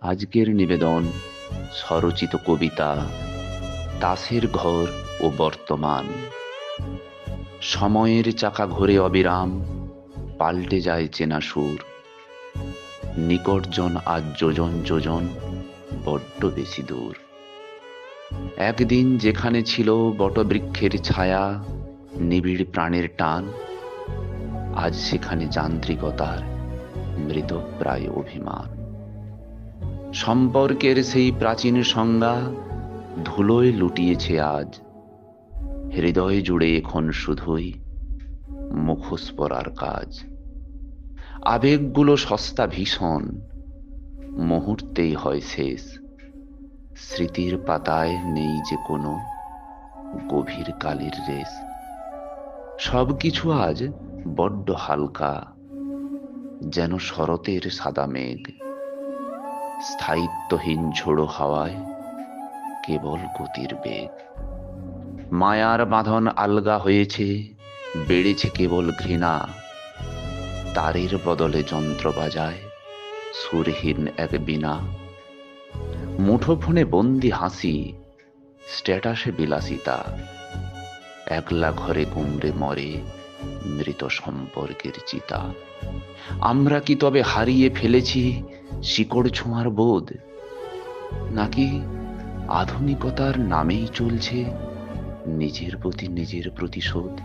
আজকের নিবেদন স্বরচিত কবিতা তাসের ঘর ও বর্তমান। সময়ের চাকা ঘোরে অবিরাম, পাল্টে যায় চেনা সুর। নিকটজন আজ যোজন যোজন, বড্ড বেশি দূর। একদিন যেখানে ছিল বটবৃক্ষের ছায়া, নিবিড় প্রাণের টান, আজ সেখানে যান্ত্রিকতার মৃত প্রায় অভিমান। সম্পর্কের সেই প্রাচীন সংজ্ঞা ধুলোয় লুটিয়েছে আজ। হৃদয় জুড়ে এখন শুধুই মুখোশ পরার কাজ। আবেগগুলো সস্তা ভীষণ, মুহূর্তেই হয় শেষ। স্মৃতির পাতায় নেই যে কোনো গভীর কালির রেশ। সবকিছু আজ বড্ড হালকা, যেন শরতের সাদা মেঘ। স্থায়িত্বহীন ঝোড়ো হাওয়ায় কেবল গতির বেগ। মায়ার বাঁধন আলগা হয়েছে, বেড়েছে কেবল ঘৃণা। তারের বদলে যন্ত্র বাজায় সুরহীন এক বীণা। মুঠোফোনে বন্দি হাসি, স্ট্যাটাসে বিলাসিতা। একলা ঘরে গুমড়ে মরে মৃত সম্পর্কের চিতা। আমরা কি তবে হারিয়ে ফেলেছি শিকড় ছোঁয়ার বোধ? নাকি আধুনিকতার নামেই চলছে নিজের প্রতি নিজের প্রতিশোধ?